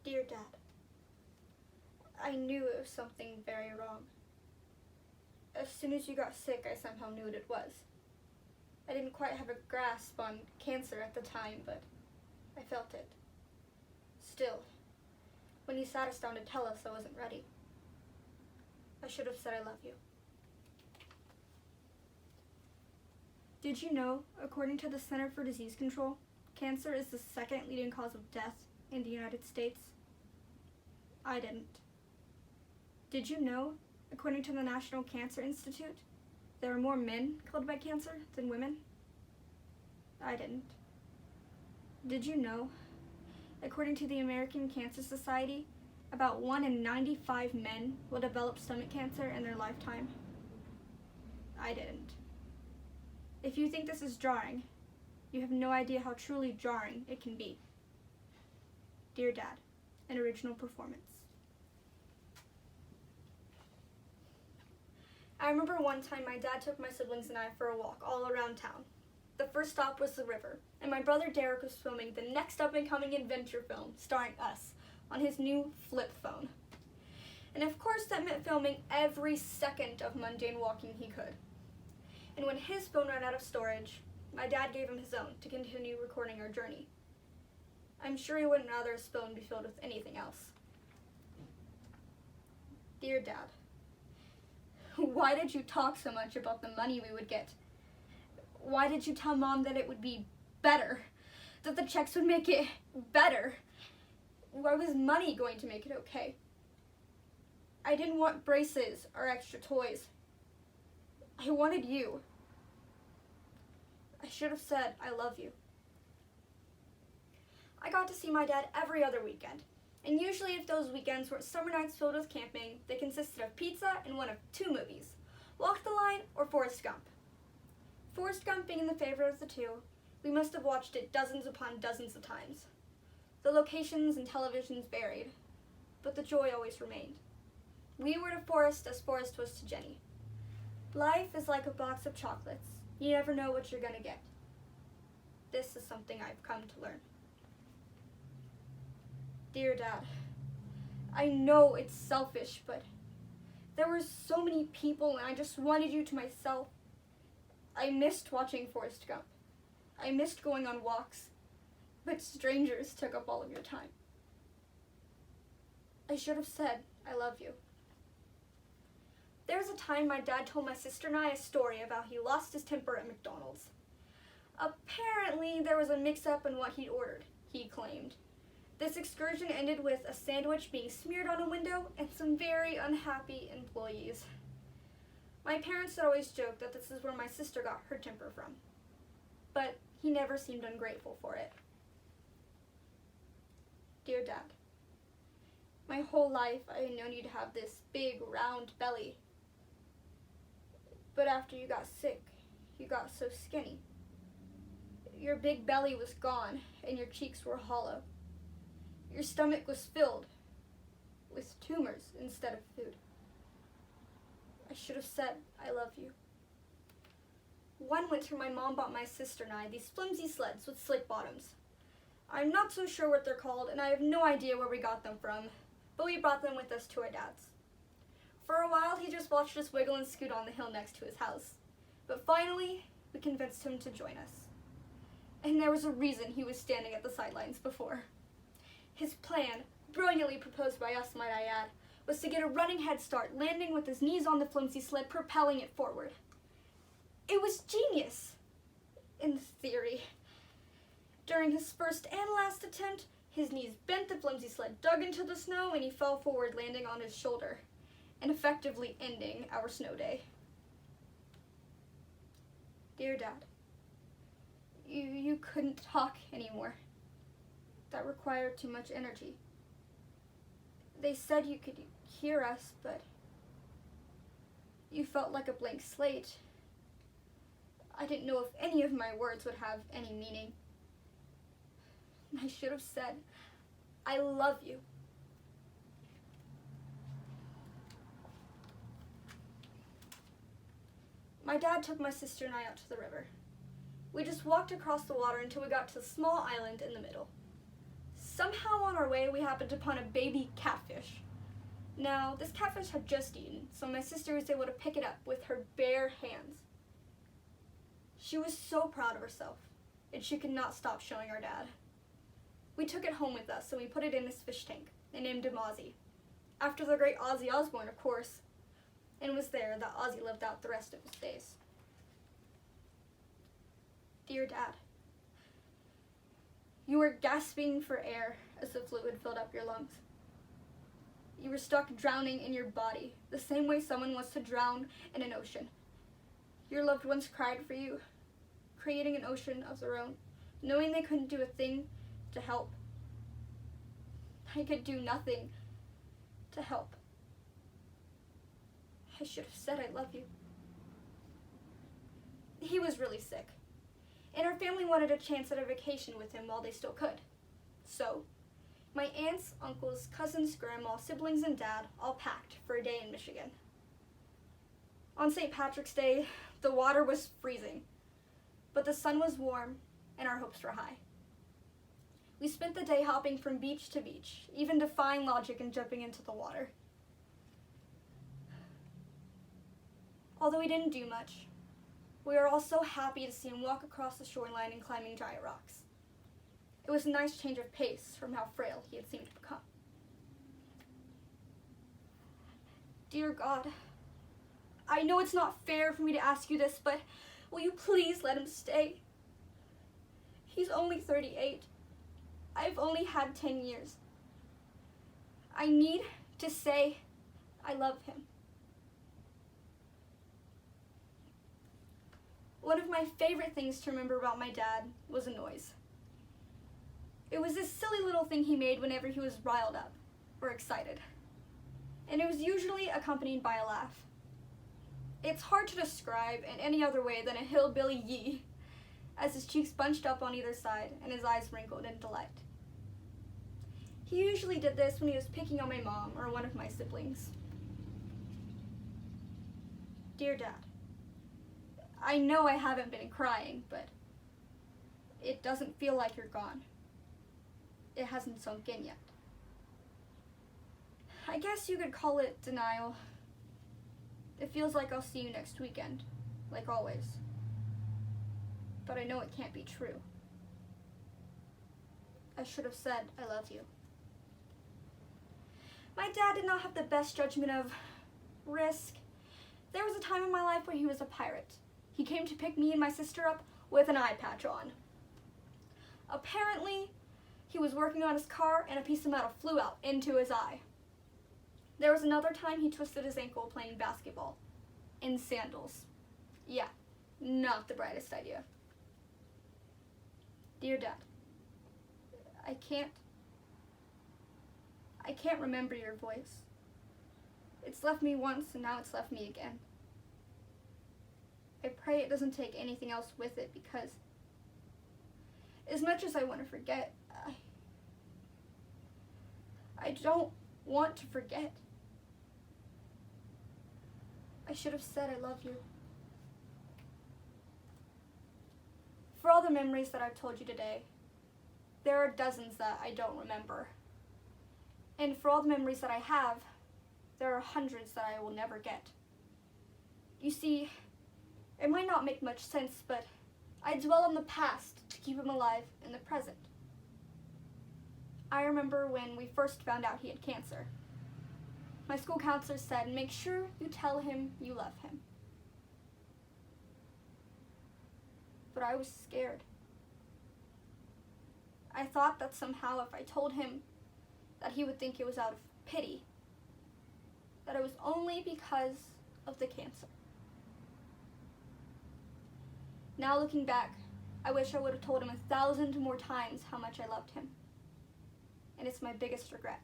Dear Dad, I knew it was something very wrong. As soon as you got sick, I somehow knew what it was. I didn't quite have a grasp on cancer at the time, but I felt it. Still, when you sat us down to tell us, I wasn't ready. I should have said I love you. Did you know, according to the Center for Disease Control, cancer is the second leading cause of death in the United States? I didn't. Did you know, according to the National Cancer Institute, there are more men killed by cancer than women? I didn't. Did you know, according to the American Cancer Society, about 1 in 95 men will develop stomach cancer in their lifetime? I didn't. If you think this is jarring, you have no idea how truly jarring it can be. Dear Dad, an original performance. I remember one time my dad took my siblings and I for a walk all around town. The first stop was the river, and my brother Derek was filming the next up-and-coming adventure film starring us on his new flip phone. And of course that meant filming every second of mundane walking he could. And when his phone ran out of storage, my dad gave him his own to continue recording our journey. I'm sure he wouldn't rather his phone be filled with anything else. Dear Dad, why did you talk so much about the money we would get? Why did you tell Mom that it would be better? That the checks would make it better? Why was money going to make it okay? I didn't want braces or extra toys. I wanted you. I should have said I love you. I got to see my dad every other weekend, and usually if those weekends were summer nights filled with camping, they consisted of pizza and one of two movies, Walk the Line or Forrest Gump. Forrest Gump being the favorite of the two, we must have watched it dozens upon dozens of times. The locations and televisions varied, but the joy always remained. We were to Forrest as Forrest was to Jenny. Life is like a box of chocolates. You never know what you're gonna get. This is something I've come to learn. Dear Dad, I know it's selfish, but there were so many people and I just wanted you to myself. I missed watching Forrest Gump. I missed going on walks, but strangers took up all of your time. I should have said I love you. There was a time my dad told my sister and I a story about how he lost his temper at McDonald's. Apparently, there was a mix-up in what he'd ordered, he claimed. This excursion ended with a sandwich being smeared on a window and some very unhappy employees. My parents had always joked that this is where my sister got her temper from, but he never seemed ungrateful for it. Dear Dad, my whole life I had known you to have this big, round belly. But after you got sick, you got so skinny. Your big belly was gone, and your cheeks were hollow. Your stomach was filled with tumors instead of food. I should have said I love you. One winter, my mom bought my sister and I these flimsy sleds with slick bottoms. I'm not so sure what they're called, and I have no idea where we got them from, but we brought them with us to our dad's. For a while, he just watched us wiggle and scoot on the hill next to his house. But finally, we convinced him to join us. And there was a reason he was standing at the sidelines before. His plan, brilliantly proposed by us, might I add, was to get a running head start, landing with his knees on the flimsy sled, propelling it forward. It was genius, in theory. During his first and last attempt, his knees bent, the flimsy sled dug into the snow, and he fell forward, landing on his shoulder, and effectively ending our snow day. Dear Dad, you couldn't talk anymore. That required too much energy. They said you could hear us, but you felt like a blank slate. I didn't know if any of my words would have any meaning. I should have said, I love you. My dad took my sister and I out to the river. We just walked across the water until we got to a small island in the middle. Somehow on our way, we happened upon a baby catfish. Now, this catfish had just eaten, so my sister was able to pick it up with her bare hands. She was so proud of herself, and she could not stop showing our dad. We took it home with us, and we put it in his fish tank, and named him Ozzy, after the great Ozzy Osbourne, of course. And it was there that Ozzy lived out the rest of his days. Dear Dad, you were gasping for air as the fluid filled up your lungs. You were stuck drowning in your body, the same way someone was to drown in an ocean. Your loved ones cried for you, creating an ocean of their own, knowing they couldn't do a thing to help. I could do nothing to help. I should have said I love you. He was really sick, and our family wanted a chance at a vacation with him while they still could. So, my aunts, uncles, cousins, grandma, siblings, and dad all packed for a day in Michigan. On St. Patrick's Day, the water was freezing, but the sun was warm and our hopes were high. We spent the day hopping from beach to beach, even defying logic and jumping into the water. Although we didn't do much, we were all so happy to see him walk across the shoreline and climbing giant rocks. It was a nice change of pace from how frail he had seemed to become. Dear God, I know it's not fair for me to ask you this, but will you please let him stay? He's only 38. I've only had 10 years. I need to say I love him. One of my favorite things to remember about my dad was a noise. It was this silly little thing he made whenever he was riled up or excited. And it was usually accompanied by a laugh. It's hard to describe in any other way than a hillbilly yee, as his cheeks bunched up on either side and his eyes wrinkled in delight. He usually did this when he was picking on my mom or one of my siblings. Dear Dad, I know I haven't been crying, but it doesn't feel like you're gone. It hasn't sunk in yet. I guess you could call it denial. It feels like I'll see you next weekend, like always. But I know it can't be true. I should have said I love you. My dad did not have the best judgment of risk. There was a time in my life where he was a pirate. He came to pick me and my sister up with an eye patch on. Apparently, he was working on his car and a piece of metal flew out into his eye. There was another time he twisted his ankle playing basketball in sandals. Yeah, not the brightest idea. Dear Dad, I can't remember your voice. It's left me once and now it's left me again. I pray it doesn't take anything else with it, because as much as I want to forget, I don't want to forget. I should have said I love you. For all the memories that I've told you today, there are dozens that I don't remember. And for all the memories that I have, there are hundreds that I will never get. You see, it might not make much sense, but I dwell on the past to keep him alive in the present. I remember when we first found out he had cancer. My school counselor said, make sure you tell him you love him. But I was scared. I thought that somehow if I told him, that he would think it was out of pity, that it was only because of the cancer. Now looking back, I wish I would have told him 1,000 more times how much I loved him. And it's my biggest regret.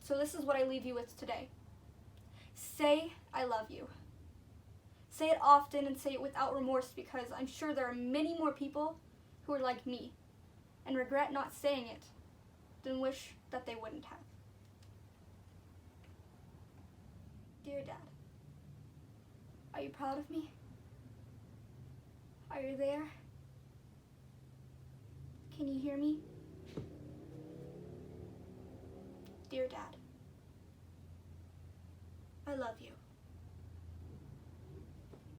So this is what I leave you with today. Say I love you. Say it often and say it without remorse, because I'm sure there are many more people who are like me and regret not saying it than wish that they wouldn't have. Dear Dad, are you proud of me? Are you there? Can you hear me? Dear Dad, I love you.